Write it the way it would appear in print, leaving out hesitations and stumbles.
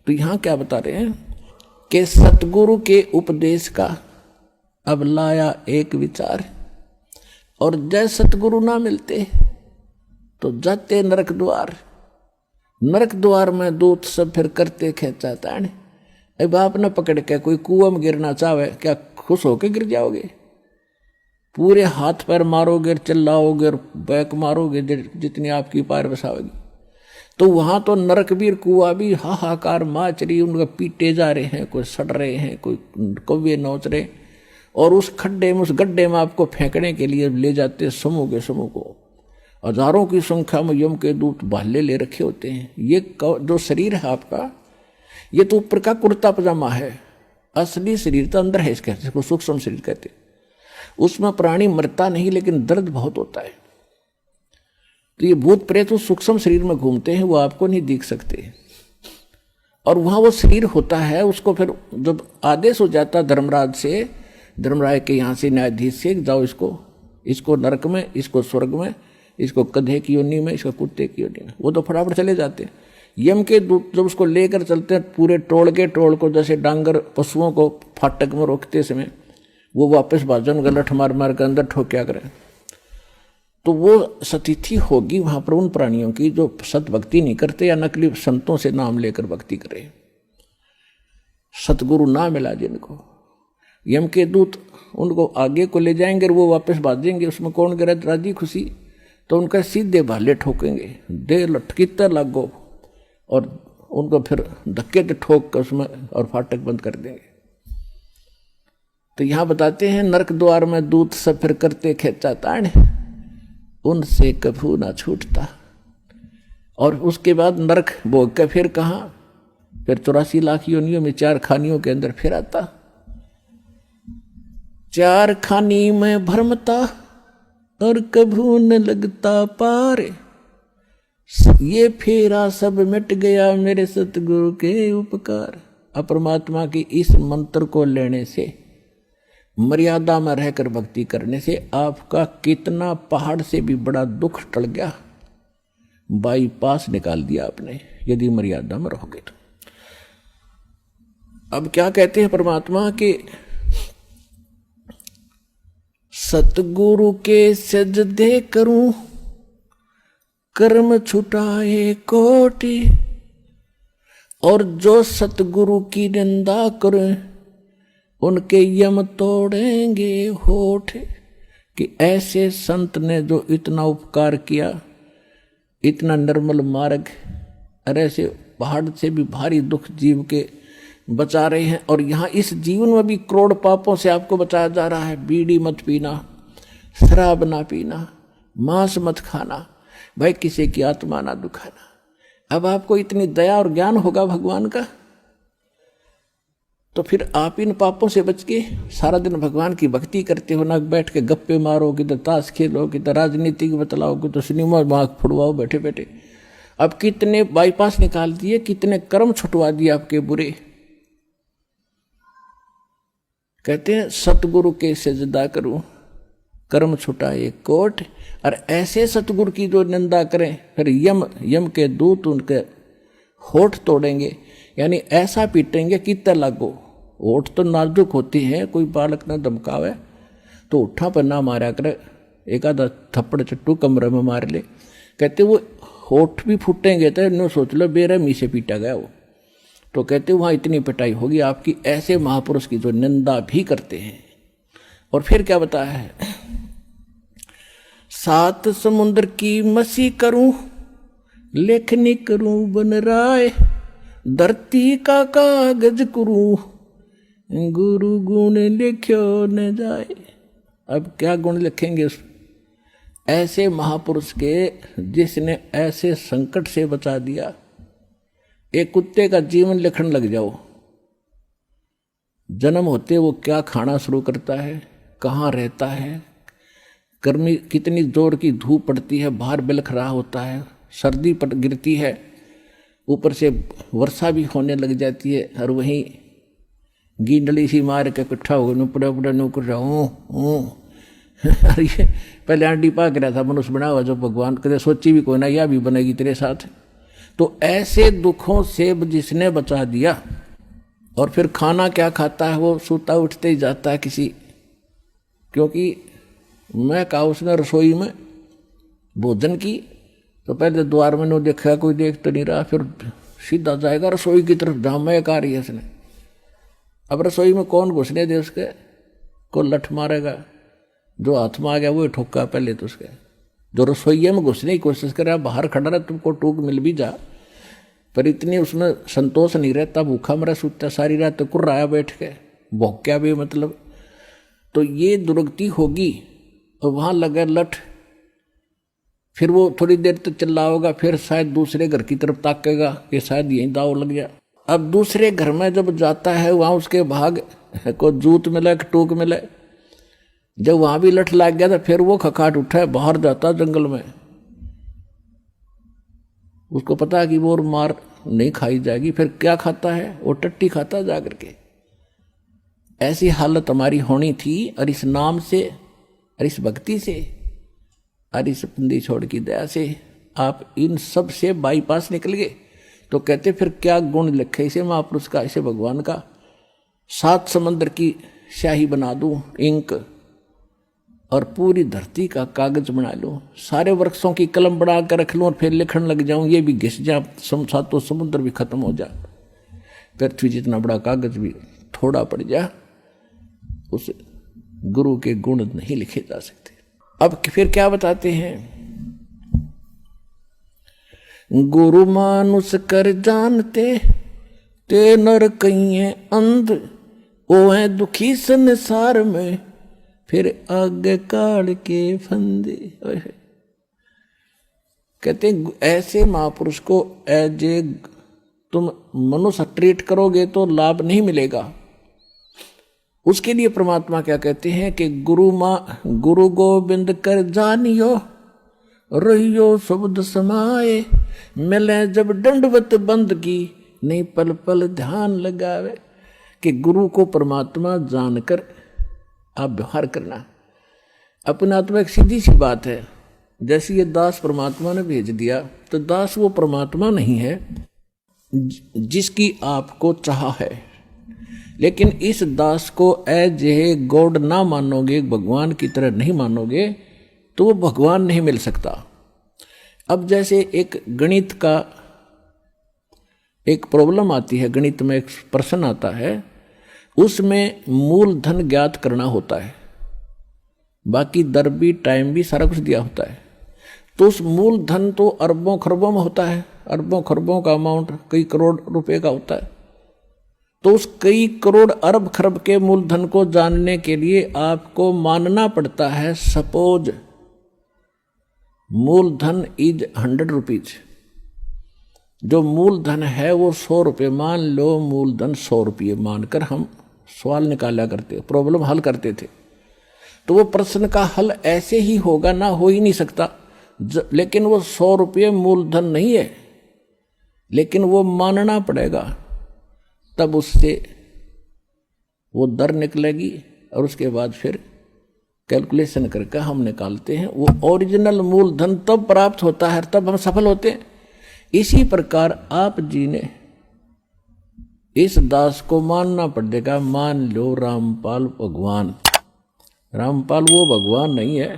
तो यहां क्या बता रहे हैं कि सतगुरु के उपदेश का अब लाया एक विचार, और जय सतगुरु ना मिलते तो जाते नरक द्वार, नरक द्वार में दूत सब फिर करते खेचा ताने। अब आप न पकड़ के कोई कुआं में गिरना चाहे, क्या खुश होके गिर जाओगे? पूरे हाथ पैर मारोगे, चिल्लाओगे और बैक मारोगे जितनी आपकी पैर बसाओगी। तो वहां तो नरकवीर कुआं भी हाहाकार माच रही, उनका पीटे जा रहे हैं, कोई सड़ रहे हैं, कोई कौवे नोच रहे, और उस खड्डे में, उस गड्ढे में आपको फेंकने के लिए ले जाते समूह के समूह को। हजारों की संख्या में यम के दूत भाले ले रखे होते हैं। ये जो शरीर है आपका, ये तो ऊपर का कुर्ता पजामा है, असली शरीर तो अंदर है, इसको सूक्ष्म शरीर कहते हैं। उसमें प्राणी मरता नहीं, लेकिन दर्द बहुत होता है। तो ये भूत प्रेत उस सूक्ष्म शरीर में घूमते हैं, वो आपको नहीं दिख सकते, और वहां वो शरीर होता है। उसको फिर जब आदेश हो जाता धर्मराज से, धर्मराज के यहाँ से, न्यायाधीश से, जाओ इसको नरक में, इसको स्वर्ग में, इसको गधे की योनि में, इसको कुत्ते की योनि में, वो तो फटाफट चले जाते हैं। यम के दूत जब उसको लेकर चलते हैं पूरे टोल के टोल को, जैसे डांगर पशुओं को फाटक में रोकते समय वो वापस बाजन गलठ मार मार के अंदर ठोक्या करें, तो वो स्थिति होगी वहां पर उन प्राणियों की जो सत भक्ति नहीं करते या नकली संतों से नाम लेकर भक्ति करे। सतगुरु ना मिला जिनको, यम के दूत उनको आगे को ले जाएंगे और वो वापस भाजेंगे, उसमें कौन करे राजी खुशी? तो उनका सीधे भाले ठोकेंगे, दे लटकीते लागो, और उनको फिर धक्के से ठोक कर उसमें और फाटक बंद कर देंगे। तो यहां बताते हैं नरक द्वार में दूत सब फिर करते खेचा ताण, उनसे कभू ना छूटता। और उसके बाद नरक भोग के फिर कहां? फिर 84 लाख योनियों में 4 खानियों के अंदर फिर आता। 4 खानी में भरमता और कभू न लगता पार, ये फेरा सब मिट गया मेरे सतगुरु के उपकार। अपरमात्मा की इस मंत्र को लेने से, मर्यादा में रहकर भक्ति करने से आपका कितना पहाड़ से भी बड़ा दुख टल गया, बाईपास निकाल दिया आपने, यदि मर्यादा में रहोगे तो। अब क्या कहते हैं परमात्मा के, सतगुरु के सजदे करूं कर्म छुटाए कोटि, और जो सतगुरु की निंदा करे उनके यम तोड़ेंगे होठ। कि ऐसे संत ने जो इतना उपकार किया, इतना निर्मल मार्ग, और ऐसे पहाड़ से भी भारी दुख जीव के बचा रहे हैं, और यहाँ इस जीवन में भी करोड़ पापों से आपको बचाया जा रहा है। बीड़ी मत पीना, शराब ना पीना, मांस मत खाना, भाई किसी की आत्मा ना दुखाना। अब आपको इतनी दया और ज्ञान होगा भगवान का, तो फिर आप इन पापों से बच के सारा दिन भगवान की भक्ति करते हो, ना बैठ के गप्पे मारो, किधर ताश खेलो, किधर राजनीति बतलाओ, किधर सिनेमा मार्ग फुड़वाओ बैठे बैठे। अब कितने बाईपास निकाल दिए, कितने कर्म छुटवा दिए आपके बुरे। कहते हैं सतगुरु के सजदा करूं कर्म छुटाए कोट, और ऐसे सतगुरु की जो निंदा करें फिर यम के दूत उनके होठ तोड़ेंगे, यानी ऐसा पीटेंगे कि तय लागो। होठ तो नाजुक होती हैं, कोई बालक ना धमकावे तो उठा पर ना मारा करे, एक आधा थप्पड़ चट्टू कमरे में मार ले। कहते वो होठ भी फूटेंगे तो नो सोच लो बेरहमी से पीटा गया वो। तो कहते वहाँ इतनी पिटाई होगी आपकी, ऐसे महापुरुष की जो निंदा भी करते हैं। और फिर क्या बताया है, 7 समुद्र की मसी करूं लेखनी करूं बन राय, धरती का कागज करूं गुरु गुण लिख्यो न जाए। अब क्या गुण लिखेंगे उस ऐसे महापुरुष के जिसने ऐसे संकट से बचा दिया। एक कुत्ते का जीवन लिखने लग जाओ, जन्म होते वो क्या खाना शुरू करता है, कहाँ रहता है, गर्मी कितनी जोर की धूप पड़ती है, बाहर बिलख रहा होता है, सर्दी पड़ गिरती है, ऊपर से वर्षा भी होने लग जाती है, और वहीं गींडली सी मार के इकट्ठा हो गए नुपड़ा उपड़ा नुकर अरे ये पहले आंटी पाक रहा था मनुष्य बना हुआ जो भगवान कदे सोची भी कोई ना, यह भी बनेगी तेरे साथ। तो ऐसे दुखों से जिसने बचा दिया, और फिर खाना क्या खाता है, वो सूता उठते ही जाता है किसी, क्योंकि मैं कहा उसने रसोई में भोजन की तो पहले द्वार में देखा कोई देख तो नहीं रहा, फिर सीधा जाएगा रसोई की तरफ जहां महक आ रही है इसने। अब रसोई में कौन घुसने दे उसके, को लठ मारेगा, जो हाथ में आ गया वो ठोका पहले तो उसके। जो रसोई में घुसने की कोशिश करे, बाहर खड़ा रहे तुमको टूक मिल भी जा, पर इतनी उसमें संतोष नहीं रहता, भूखा मरा सूता सारी रात तो कुर्रा आया बैठ के, भौक्या भी मतलब। तो ये दुर्गति होगी और वहां लगे लठ, फिर वो थोड़ी देर तक चिल्ला होगा, फिर शायद दूसरे घर की तरफ ताकेगा कि शायद यहीं दाव लग गया। अब दूसरे घर में जब जाता है वहां उसके भाग को जूत मिले टूक मिले, जब वहां भी लठ लग गया तो फिर वो खखाट उठा, बाहर जाता जंगल में। उसको पता है कि वो मार नहीं खाई जाएगी, फिर क्या खाता है, वो टट्टी खाता जाकर के। ऐसी हालत हमारी होनी थी, और इस नाम से और इस भक्ति से और इस बंदी छोड़ की दया से आप इन सब से बाईपास निकल गए। तो कहते फिर क्या गुण लिखे इसे महापुरुष का, इसे भगवान का। 7 समंदर की स्याही बना दूं इंक, और पूरी धरती का कागज बना लूं, सारे वृक्षों की कलम बना कर रख लूं और फिर लिखने लग जाऊं, ये भी घिस जा, 7 समुद्र भी खत्म हो जा, पृथ्वी जितना बड़ा कागज भी थोड़ा पड़ जा, उस गुरु के गुण नहीं लिखे जा सकते। अब फिर क्या बताते हैं, गुरु मानुष कर जानते ते नर कहिए अंध, ओ है दुखी संसार में फिर आगे काढ़ के फंदे। कहते ऐसे महापुरुष को एज ए तुम मनुष्य ट्रीट करोगे तो लाभ नहीं मिलेगा। उसके लिए परमात्मा क्या कहते हैं कि गुरु गोविंद कर जानियो, रहियो शब्द समाए, मिले जब दंडवत बंद की, नहीं पल पल ध्यान लगावे। कि गुरु को परमात्मा जानकर आप व्यवहार करना। अपना आत्मा एक सीधी सी बात है, जैसे ये दास परमात्मा ने भेज दिया, तो दास वो परमात्मा नहीं है जिसकी आपको चाह है। लेकिन इस दास को एज ए गॉड ना मानोगे, भगवान की तरह नहीं मानोगे, तो वो भगवान नहीं मिल सकता। अब जैसे एक गणित का एक प्रॉब्लम आती है, गणित में एक प्रश्न आता है, उसमें मूलधन ज्ञात करना होता है, बाकी दर भी टाइम भी सारा कुछ दिया होता है। तो उस मूलधन तो अरबों खरबों में होता है, अरबों खरबों का अमाउंट कई करोड़ रुपए का होता है। तो उस कई करोड़ अरब खरब के मूलधन को जानने के लिए आपको मानना पड़ता है, सपोज मूलधन इज 100 रुपीज। जो मूलधन है वो 100 रुपये, मान लो मूलधन 100 रुपये मानकर हम सवाल निकाला करते, प्रॉब्लम हल करते थे। तो वो प्रश्न का हल ऐसे ही होगा ना, हो ही नहीं सकता। लेकिन वो 100 रुपये मूलधन नहीं है, लेकिन वो मानना पड़ेगा, तब उससे वो दर निकलेगी और उसके बाद फिर कैलकुलेशन करके हम निकालते हैं। वो ओरिजिनल मूलधन तब प्राप्त होता है, तब हम सफल होते हैं। इसी प्रकार आप जी ने इस दास को मानना पड़ेगा। मान लो रामपाल भगवान, रामपाल वो भगवान नहीं है।